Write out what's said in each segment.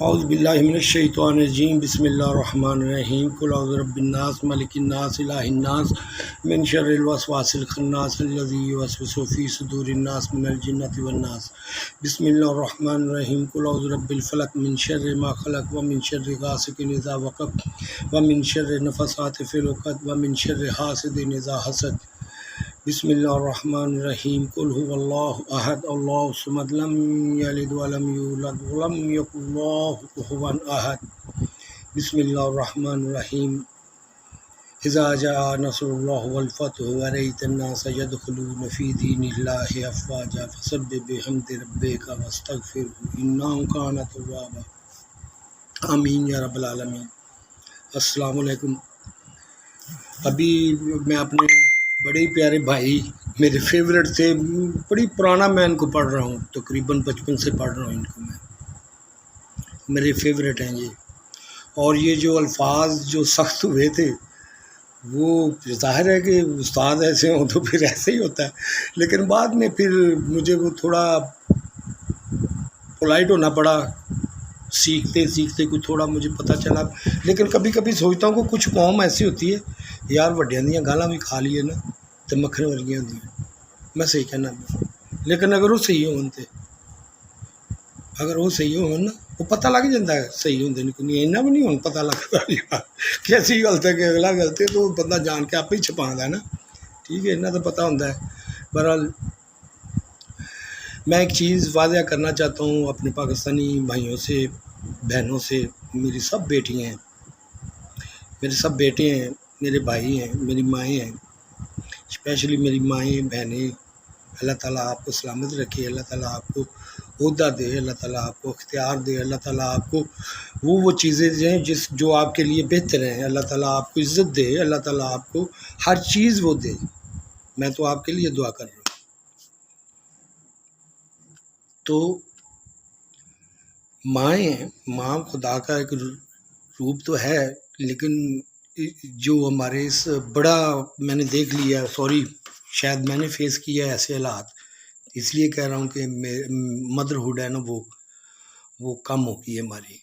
اعوذ باللہ من الشیطان الرجیم بسم اللہ الرحمن الرحیم قل اعوذ برب الناس ملک الناس الہ الناس من شر الوسواس الخناس الذی یوسوس فی صدور الناس من الجنۃ والناس بسم اللہ الرحمن الرحیم قل اعوذ برب الفلق من شر ما خلق ومن شر غاسق اذا وقب ومن شر النفثات فی العقد ومن شر حاسد اذا حسد بسم اللہ الرحمن الرحیم قل هو اللہ احد اللہ الصمد لم یلد ولم یولد ولم یکن له کفوا احد بسم اللہ الرحمن الرحیم اذا جاء نصر اللہ والفتح ورأیت الناس يدخلون فی دین اللہ افواجا فسبح بحمد ربک واستغفرہ انہ کان توابا آمین یا رب العالمین۔ السلام علیکم۔ ابھی میں اپنے بڑے ہی پیارے بھائی میرے فیورٹ تھے، بڑی پرانا میں ان کو پڑھ رہا ہوں، تقریباً بچپن سے پڑھ رہا ہوں ان کو، میں میرے فیورٹ ہیں یہ۔ اور یہ جو الفاظ جو سخت ہوئے تھے وہ ظاہر ہے کہ استاد ایسے ہوں تو پھر ایسے ہی ہوتا ہے، لیکن بعد میں پھر مجھے وہ تھوڑا پولائٹ ہونا پڑا، سیکھتے سیکھتے کچھ تھوڑا مجھے پتہ چلا۔ لیکن کبھی کبھی سوچتا ہوں کہ کچھ قوم ایسی ہوتی ہے یار وڈیاں دیاں گالاں بھی کھا لیے نا تو مکھن ورگیاں ہوندیاں، میں صحیح کہنا، لیکن اگر وہ صحیح ہون تے اگر وہ صحیح ہون نا وہ پتہ لگ جاتا ہے صحیح ہوندے نہیں، اینا بھی نہیں ہون پتہ لگتا یار کیسی غلط ہے کہ اگلا غلط ہے تو بندہ جان کے آپ ہی چھپاندا ہے نا، ٹھیک ہے، اتنا تو پتہ ہوندا ہے۔ بہرحال میں ایک چیز واضح کرنا چاہتا ہوں اپنے پاکستانی بھائیوں سے، بہنوں سے، میری سب بیٹی ہیں، میرے سب بیٹے ہیں، میرے بھائی ہیں، میری مائیں ہیں، اسپیشلی میری مائیں بہنیں، اللہ تعالیٰ آپ کو سلامت رکھے، اللہ تعالیٰ آپ کو عہدہ دے، اللہ تعالیٰ آپ کو اختیار دے، اللہ تعالیٰ آپ کو وہ چیزیں دیں جو آپ کے لیے بہتر ہیں، اللہ تعالیٰ آپ کو عزت دے، اللہ تعالیٰ آپ کو ہر چیز وہ دے۔ میں تو آپ کے لیے دعا کر رہا ہوں۔ تو مائیں ہیں، ماں خدا کا ایک روپ تو ہے، لیکن جو ہمارے اس بڑا میں نے دیکھ لیا، سوری شاید میں نے فیس کیا ہے ایسے حالات، اس لیے کہہ رہا ہوں کہ مدرہڈ ہے نا وہ کم ہو گئی ہے ہماری،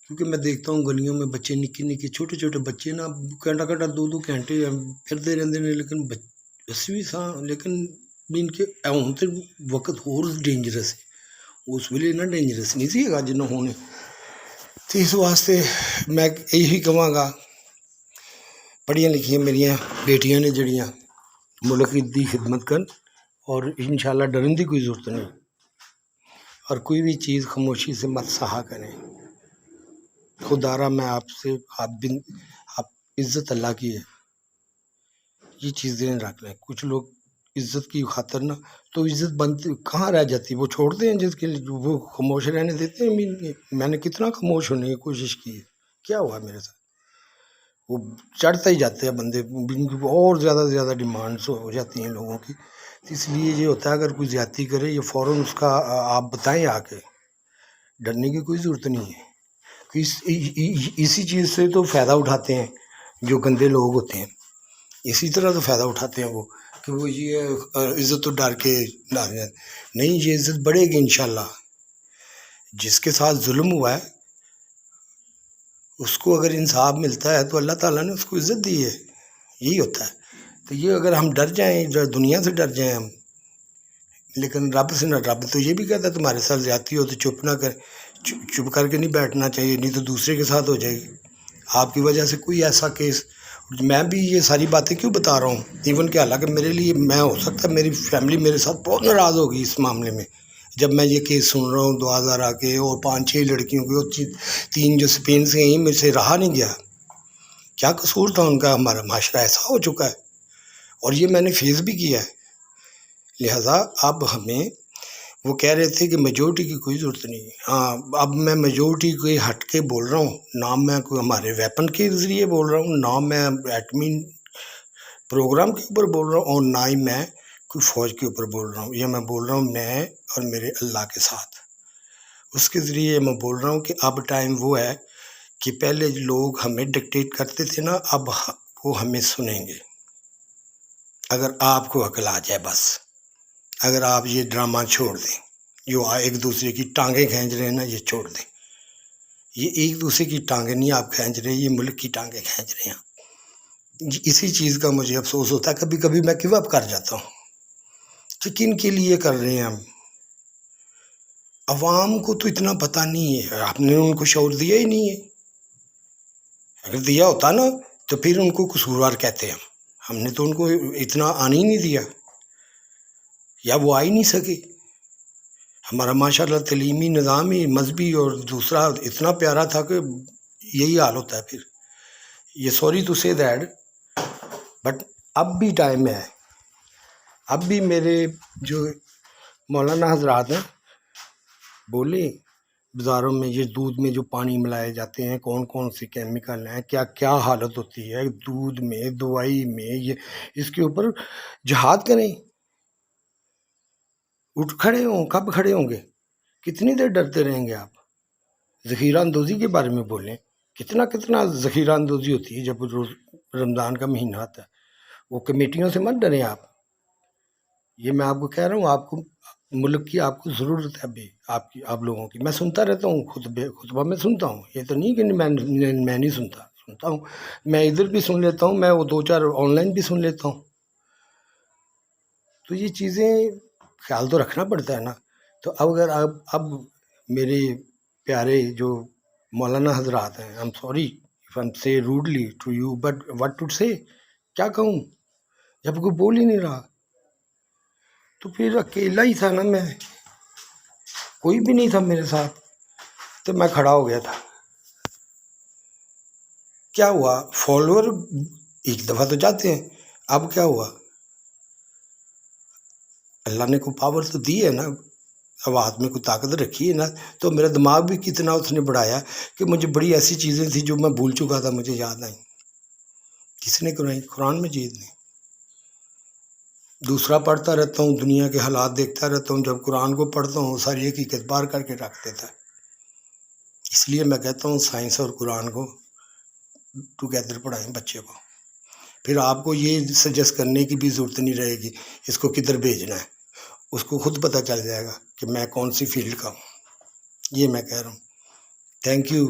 کیونکہ میں دیکھتا ہوں گلیوں میں بچے نکے نکے چھوٹے چھوٹے بچے نا گھنٹہ گھنٹہ دو گھنٹے پھرتے رہتے ہیں، لیکن بس بھی سا لیکن ان کے ہوں تو وقت اور ڈینجرس ہے، اس ویلے نا ڈینجرس نہیں سی گا جنہوں ہونے، تو اس واسطے میں یہی کہاں گا پڑھیاں لکھیاں میریاں بیٹیاں نے جڑیاں ملک دی خدمت کرن، اور انشاءاللہ ڈرن دی کوئی ضرورت نہیں، اور کوئی بھی چیز خاموشی سے مت سہا کریں۔ خدا را میں آپ سے آپ عزت اللہ کی ہے، یہ چیزیں رکھ لیں۔ کچھ لوگ عزت کی خاطر نا تو عزت بنتی کہاں رہ جاتی، وہ چھوڑتے ہیں جس کے لیے وہ خاموش رہنے دیتے ہیں۔ میں نے کتنا خاموش ہونے کی کوشش کی ہے، کیا ہوا میرے ساتھ، وہ چڑھتے ہی جاتے ہیں بندے، اور زیادہ سے زیادہ ڈیمانڈس ہو جاتی ہیں لوگوں کی، اس لیے یہ ہوتا ہے اگر کوئی زیادتی کرے یہ فوراً اس کا آپ بتائیں، آ کے ڈرنے کی کوئی ضرورت نہیں ہے۔ اسی چیز سے تو فائدہ اٹھاتے ہیں جو گندے لوگ ہوتے ہیں، اسی طرح تو فائدہ اٹھاتے ہیں وہ کہ وہ یہ عزت تو ڈر کے نہیں، یہ عزت بڑھے گی انشاءاللہ۔ جس کے ساتھ ظلم ہوا ہے اس کو اگر انصاف ملتا ہے تو اللہ تعالیٰ نے اس کو عزت دی ہے، یہی ہوتا ہے۔ تو یہ اگر ہم ڈر جائیں، دنیا سے ڈر جائیں ہم، لیکن رب سے نہ، رب تو یہ بھی کہتا ہے تمہارے ساتھ زیادتی ہو تو چپ نہ کر، چپ کر کے نہیں بیٹھنا چاہیے، نہیں تو دوسرے کے ساتھ ہو جائے گی آپ کی وجہ سے کوئی ایسا کیس۔ میں بھی یہ ساری باتیں کیوں بتا رہا ہوں، ایون کہ حالانکہ میرے لیے میں ہو سکتا ہے میری فیملی میرے ساتھ بہت ناراض ہوگی اس معاملے میں، جب میں یہ کیس سن رہا ہوں 2000 کے اور 5-6 لڑکیوں کی، اور 3 جو اسپین سے ہیں مجھ سے رہا نہیں گیا، کیا قصور تھا ان کا، ہمارا معاشرہ ایسا ہو چکا ہے، اور یہ میں نے فیس بھی کیا ہے۔ لہٰذا اب ہمیں وہ کہہ رہے تھے کہ میجورٹی کی کوئی ضرورت نہیں ہے، ہاں اب میں میجورٹی کو ہٹ کے بول رہا ہوں، نہ میں کوئی ہمارے ویپن کے ذریعے بول رہا ہوں، نہ میں ایٹمی پروگرام کے اوپر بول رہا ہوں، اور نہ ہی میں کوئی فوج کے اوپر بول رہا ہوں، یہ میں بول رہا ہوں میں اور میرے اللہ کے ساتھ، اس کے ذریعے میں بول رہا ہوں کہ اب ٹائم وہ ہے کہ پہلے لوگ ہمیں ڈکٹیٹ کرتے تھے نا، اب وہ ہمیں سنیں گے، اگر آپ کو عقل آ جائے بس، اگر آپ یہ ڈرامہ چھوڑ دیں جو ایک دوسرے کی ٹانگیں کھینچ رہے ہیں نا، یہ چھوڑ دیں، یہ ایک دوسرے کی ٹانگیں نہیں آپ کھینچ رہے، یہ ملک کی ٹانگیں کھینچ رہے ہیں۔ اسی چیز کا مجھے افسوس ہوتا ہے، کبھی کبھی میں گیو اپ کر جاتا ہوں کہ کن کے لیے کر رہے ہیں ہم۔ عوام کو تو اتنا پتہ نہیں ہے، آپ نے ان کو شعور دیا ہی نہیں ہے۔ اگر دیا ہوتا نا تو پھر ان کو قصوروار کہتے ہیں، ہم نے تو ان کو اتنا آنے ہی نہیں دیا، یا وہ آ ہی نہیں سکے۔ ہمارا ماشاءاللہ تعلیمی نظام ہی مذہبی اور دوسرا اتنا پیارا تھا کہ یہی حال ہوتا ہے پھر۔ یہ سوری ٹو سے دیٹ، بٹ اب بھی ٹائم ہے، اب بھی میرے جو مولانا حضرات ہیں بولے بازاروں میں یہ دودھ میں جو پانی ملائے جاتے ہیں، کون کون سے کیمیکل ہیں، کیا کیا حالت ہوتی ہے دودھ میں، دوائی میں، یہ اس کے اوپر جہاد کریں، اٹھ کھڑے ہوں۔ کب کھڑے ہوں گے؟ کتنی دیر ڈرتے رہیں گے آپ؟ ذخیرہ اندوزی کے بارے میں بولیں، کتنا ذخیرہ اندوزی ہوتی ہے جب رمضان کا مہینہ آتا ہے۔ وہ کمیٹیوں سے مت ڈریں آپ۔ یہ میں آپ کو کہہ رہا ہوں، آپ کو ملک کی آپ کو ضرورت ہے ابھی، آپ لوگوں کی۔ میں سنتا رہتا ہوں، خطبہ میں سنتا ہوں، یہ تو نہیں کہ میں نہیں سنتا ہوں، میں ادھر بھی سن لیتا ہوں، میں وہ 2-4 آن لائن بھی سن لیتا ہوں۔ تو یہ چیزیں خیال تو رکھنا پڑتا ہے نا۔ تو اگر اب میرے پیارے جو مولانا حضرات ہیں، I'm sorry if I'm say rudely to you, but what to say، کیا کہوں جب کوئی بول ہی نہیں رہا؟ تو پھر اکیلا ہی تھا نا میں، کوئی بھی نہیں تھا میرے ساتھ، تو میں کھڑا ہو گیا تھا۔ کیا ہوا؟ فالوور ایک دفعہ تو جاتے ہیں، اب کیا ہوا؟ اللہ نے کوئی پاور تو دی ہے نا، اب ہاتھ میں کوئی طاقت رکھی ہے نا، تو میرا دماغ بھی کتنا اس نے بڑھایا کہ مجھے بڑی ایسی چیزیں تھیں جو میں بھول چکا تھا، مجھے یاد آئیں۔ کس نے کرائی؟ قرآن مجید نے۔ دوسرا پڑھتا رہتا ہوں، دنیا کے حالات دیکھتا رہتا ہوں، جب قرآن کو پڑھتا ہوں ساری حقیقت بار کر کے رکھ دیتا ہے۔ اس لیے میں کہتا ہوں سائنس اور قرآن کو ٹوگیدر پڑھائیں بچے کو، پھر آپ کو یہ سجیسٹ کرنے کی بھی ضرورت نہیں رہے گی اس کو کدھر بھیجنا ہے، اس کو خود پتہ چل جائے گا کہ میں کون سی فیلڈ کا ہوں۔ یہ میں کہہ رہا ہوں۔ تھینک یو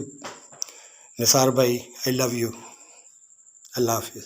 نثار بھائی، آئی لو یو، اللہ حافظ۔